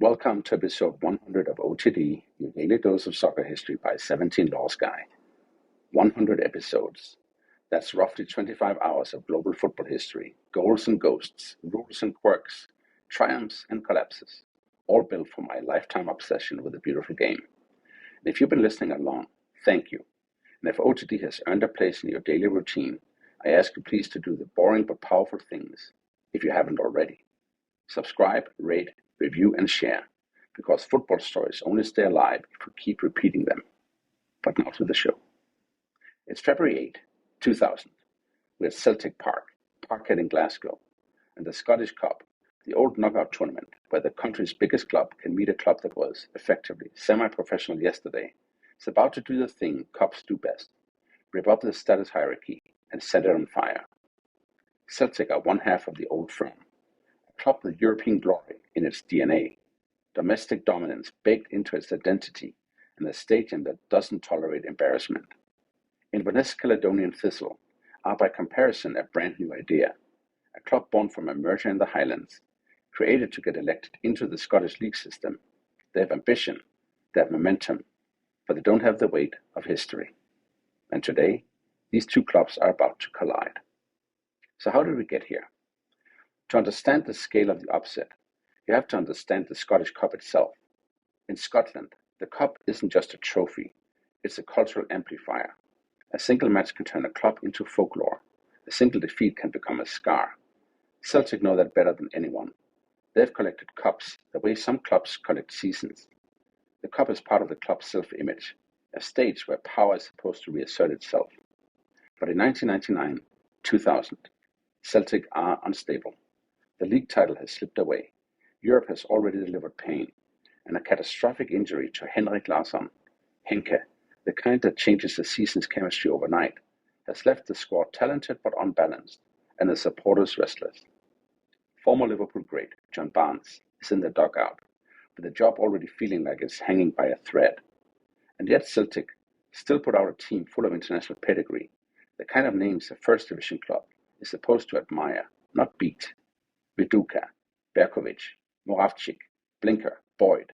Welcome to episode 100 of OTD, your daily dose of soccer history by 17 Laws Guy. 100 episodes. That's roughly 25 hours of global football history, goals and ghosts, rules and quirks, triumphs and collapses, all built for my lifetime obsession with the beautiful game. And if you've been listening along, thank you. And if OTD has earned a place in your daily routine, I ask you please to do the boring but powerful things if you haven't already. Subscribe, rate, review and share, because football stories only stay alive if we keep repeating them. But now to the show. It's February 8, 2000. We're at Celtic Park, Parkhead in Glasgow, and the Scottish Cup, the old knockout tournament where the country's biggest club can meet a club that was, effectively, semi-professional yesterday, is about to do the thing clubs do best, rip up the status hierarchy and set it on fire. Celtic are one half of the old firm, a club with European glory in its DNA, domestic dominance baked into its identity, and a stadium that doesn't tolerate embarrassment. Inverness Caledonian Thistle are by comparison a brand new idea, a club born from a merger in the Highlands, created to get elected into the Scottish League system. They have ambition, they have momentum, but they don't have the weight of history. And today, these two clubs are about to collide. So how did we get here? To understand the scale of the upset, you have to understand the Scottish Cup itself. In Scotland, the Cup isn't just a trophy, it's a cultural amplifier. A single match can turn a club into folklore. A single defeat can become a scar. Celtic know that better than anyone. They've collected cups the way some clubs collect seasons. The Cup is part of the club's self-image, a stage where power is supposed to reassert itself. But in 1999, 2000, Celtic are unstable. The league title has slipped away. Europe has already delivered pain, and a catastrophic injury to Henrik Larsson, Henke, the kind that changes the season's chemistry overnight, has left the squad talented but unbalanced, and the supporters restless. Former Liverpool great John Barnes is in the dugout, with the job already feeling like it's hanging by a thread. And yet Celtic still put out a team full of international pedigree, the kind of names a first division club is supposed to admire, not beat. Viduka, Berkovic, Moravčík, Blinker, Boyd.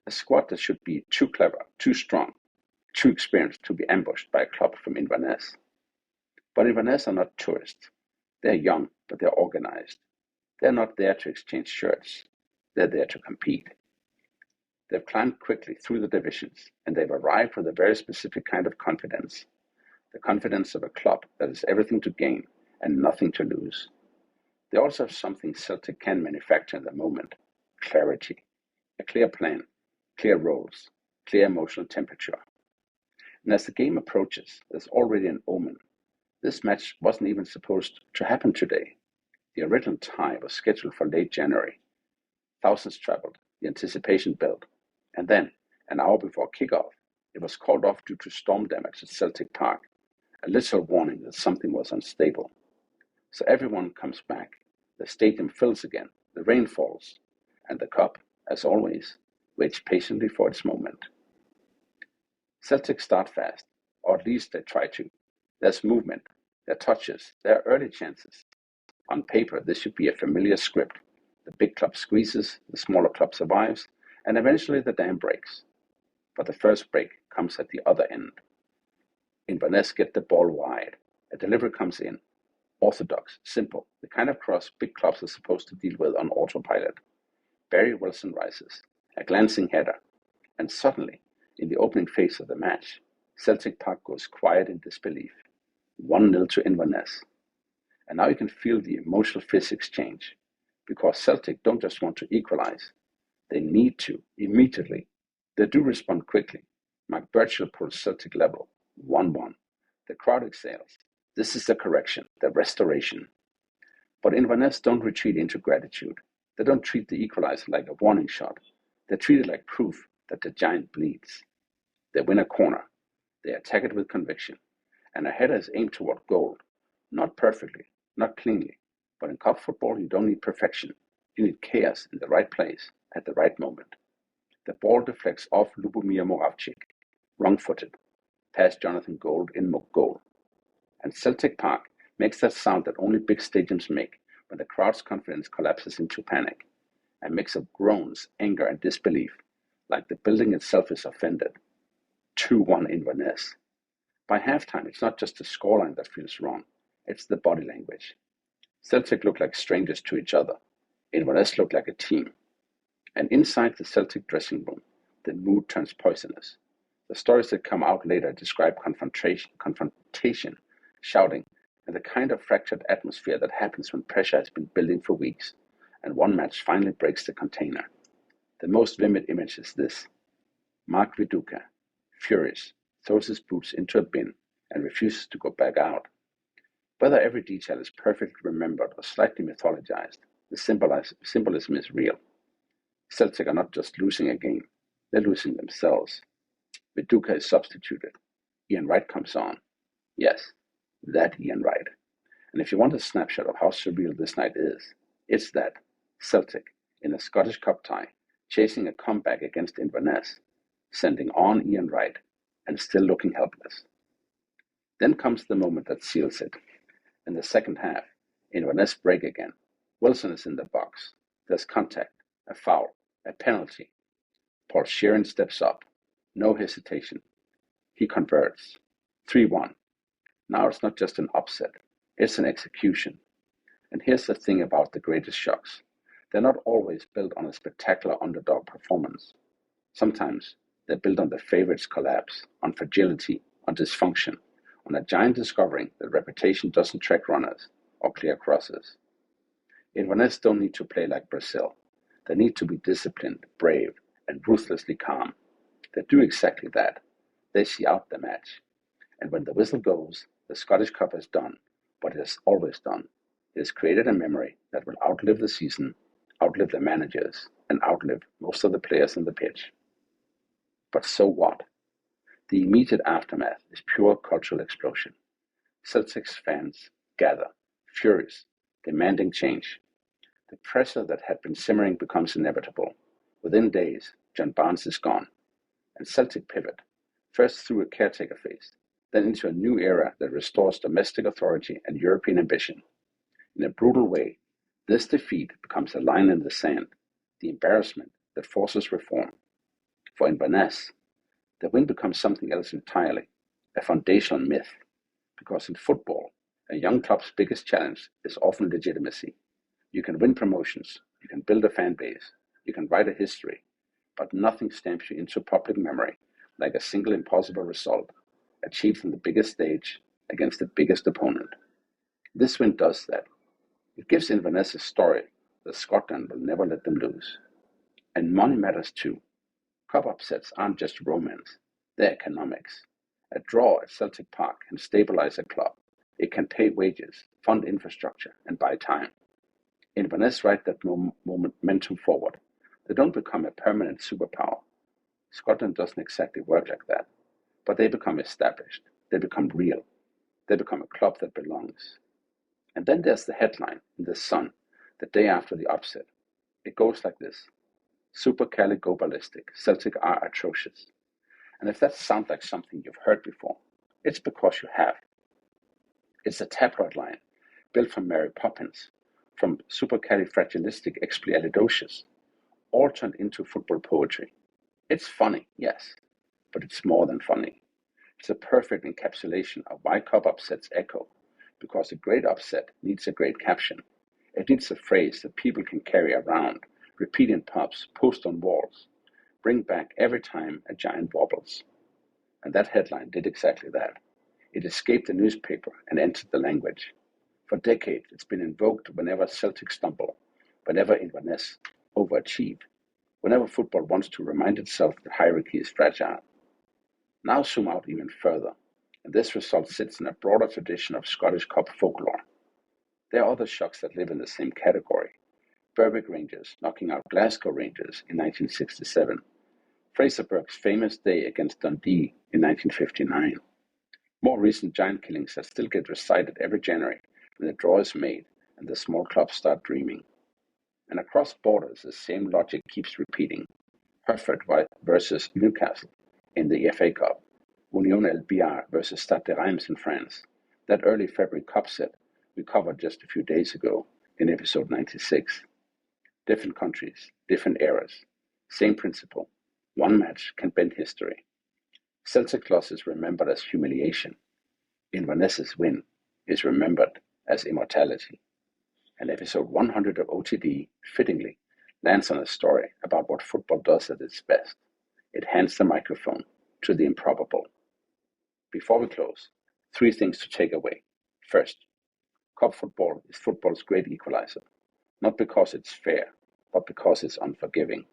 A squad that should be too clever, too strong, too experienced to be ambushed by a club from Inverness. But Inverness are not tourists. They're young, but they're organized. They're not there to exchange shirts. They're there to compete. They've climbed quickly through the divisions, and they've arrived with a very specific kind of confidence. The confidence of a club that has everything to gain and nothing to lose. They also have something Celtic can manufacture in the moment: clarity, a clear plan, clear roles, clear emotional temperature. And as the game approaches, there's already an omen. This match wasn't even supposed to happen today. The original tie was scheduled for late January. Thousands traveled, the anticipation built, and then, an hour before kickoff, it was called off due to storm damage at Celtic Park, a literal warning that something was unstable. So everyone comes back, the stadium fills again, the rain falls, and the Cup, as always, waits patiently for its moment. Celtic start fast, or at least they try to. There's movement, there are touches, there are early chances. On paper, this should be a familiar script. The big club squeezes, the smaller club survives, and eventually the dam breaks. But the first break comes at the other end. Inverness get the ball wide. A delivery comes in. Orthodox, simple, the kind of cross big clubs are supposed to deal with on autopilot. Barry Wilson rises, a glancing header, and suddenly, in the opening phase of the match, Celtic Park goes quiet in disbelief. 1-0 to Inverness. And now you can feel the emotional physics change, because Celtic don't just want to equalize, they need to, immediately. They do respond quickly. Mark Burchill pulls Celtic level, 1-1. The crowd exhales. This is the correction, the restoration. But Inverness don't retreat into gratitude. They don't treat the equalizer like a warning shot. They treat it like proof that the giant bleeds. They win a corner. They attack it with conviction. And a header is aimed toward goal. Not perfectly, not cleanly. But in cup football, you don't need perfection. You need chaos in the right place, at the right moment. The ball deflects off Lubomir Moravčík, wrong-footed, past Jonathan Gold in goal. And Celtic Park makes that sound that only big stadiums make when the crowd's confidence collapses into panic. a mix of groans, anger, and disbelief, like the building itself is offended. 2-1 Inverness. By halftime, it's not just the scoreline that feels wrong, it's the body language. Celtic look like strangers to each other. Inverness look like a team. And inside the Celtic dressing room, the mood turns poisonous. The stories that come out later describe confrontation, shouting, and the kind of fractured atmosphere that happens when pressure has been building for weeks, and one match finally breaks the container. The most vivid image is this. Mark Viduka, furious, throws his boots into a bin and refuses to go back out. Whether every detail is perfectly remembered or slightly mythologized, the symbolism is real. Celtic are not just losing a game, they're losing themselves. Viduka is substituted. Ian Wright comes on. Yes, that Ian Wright. And if you want a snapshot of how surreal this night is, it's that Celtic, in a Scottish Cup tie, chasing a comeback against Inverness, sending on Ian Wright, and still looking helpless. Then comes the moment that seals it. In the second half, Inverness break again. Wilson is in the box. There's contact, a foul, a penalty. Paul Sheerin steps up. No hesitation. He converts. 3-1. Now it's not just an upset. It's an execution. And here's the thing about the greatest shocks. They're not always built on a spectacular underdog performance. Sometimes they're built on the favorites' collapse, on fragility, on dysfunction, on a giant discovering that reputation doesn't track runners or clear crosses. Inverness don't need to play like Brazil. They need to be disciplined, brave, and ruthlessly calm. They do exactly that. They see out the match. And when the whistle goes, the Scottish Cup has done what it has always done. It has created a memory that will outlive the season, outlive the managers, and outlive most of the players on the pitch. But so what? The immediate aftermath is pure cultural explosion. Celtic's fans gather, furious, demanding change. The pressure that had been simmering becomes inevitable. Within days, John Barnes is gone, and Celtic pivot, first through a caretaker phase, then into a new era that restores domestic authority and European ambition. In a brutal way, this defeat becomes a line in the sand, the embarrassment that forces reform. For Inverness, the win becomes something else entirely, a foundational myth, because in football, a young club's biggest challenge is often legitimacy. You can win promotions, you can build a fan base, you can write a history, but nothing stamps you into public memory like a single impossible result achieved on the biggest stage against the biggest opponent. This win does that. It gives Inverness a story that Scotland will never let them lose. And money matters too. Cup upsets aren't just romance, they're economics. A draw at Celtic Park can stabilize a club. It can pay wages, fund infrastructure, and buy time. Inverness ride that momentum forward. They don't become a permanent superpower. Scotland doesn't exactly work like that. But they become established. They become real. They become a club that belongs. And then there's the headline in the Sun, the day after the upset. It goes like this. Super Caley go ballistic. Celtic are atrocious. And if that sounds like something you've heard before, it's because you have. It's a tabloid line, built from Mary Poppins, from supercalifragilisticexpialidocious, all turned into football poetry. It's funny, yes, but it's more than funny. It's a perfect encapsulation of why cup upsets echo, because a great upset needs a great caption. It needs a phrase that people can carry around, repeat in pubs, post on walls, bring back every time a giant wobbles. And that headline did exactly that. It escaped the newspaper and entered the language. For decades, it's been invoked whenever Celtic stumble, whenever Inverness overachieve, whenever football wants to remind itself that hierarchy is fragile. Now zoom out even further, and this result sits in a broader tradition of Scottish Cup folklore. There are other shocks that live in the same category. Berwick Rangers knocking out Glasgow Rangers in 1967. Fraser Burke's famous day against Dundee in 1959. More recent giant killings that still get recited every January when the draw is made and the small clubs start dreaming. And across borders, the same logic keeps repeating. Hereford versus Newcastle in the FA Cup. Union LBR versus Stade de Reims in France. That early February Cup set we covered just a few days ago in episode 96. Different countries, different eras. Same principle. One match can bend history. Celtic loss is remembered as humiliation. Inverness's win is remembered as immortality. And episode 100 of OTD, fittingly, lands on a story about what football does at its best. It hands the microphone to the improbable. Before we close, 3 things to take away. First, cup football is football's great equalizer, not because it's fair, but because it's unforgiving.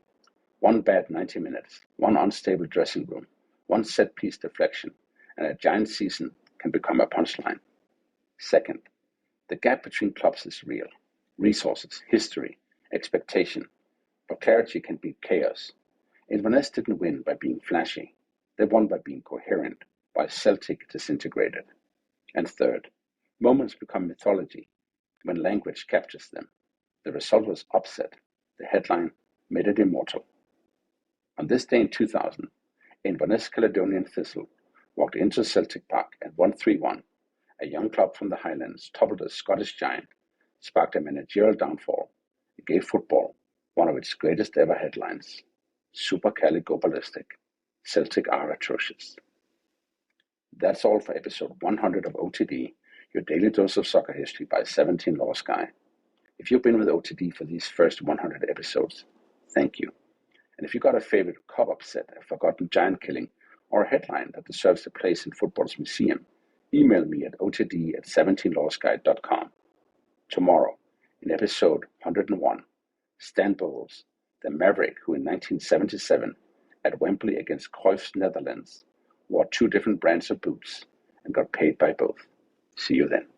One bad 90 minutes, one unstable dressing room, one set-piece deflection, and a giant season can become a punchline. Second, the gap between clubs is real. Resources, history, expectation. But clarity can be chaos. Inverness didn't win by being flashy. They won by being coherent, while Celtic disintegrated. And third, moments become mythology when language captures them. The result was upset. The headline made it immortal. On this day in 2000, Inverness Caledonian Thistle walked into Celtic Park and won 3-1. A young club from the Highlands toppled a Scottish giant, sparked a managerial downfall, and gave football one of its greatest ever headlines. Super Caley go ballistic. Celtic are atrocious. That's all for episode 100 of OTD, your daily dose of soccer history by 17 Law Sky. If you've been with OTD for these first 100 episodes, thank you. And if you got a favorite cup upset, a forgotten giant killing, or a headline that deserves a place in football's museum, email me at otd@17lawsky.com. Tomorrow, in episode 101, Stan Bowles, the Maverick who in 1977 at Wembley against Cruyff's Netherlands wore 2 different brands of boots and got paid by both. See you then.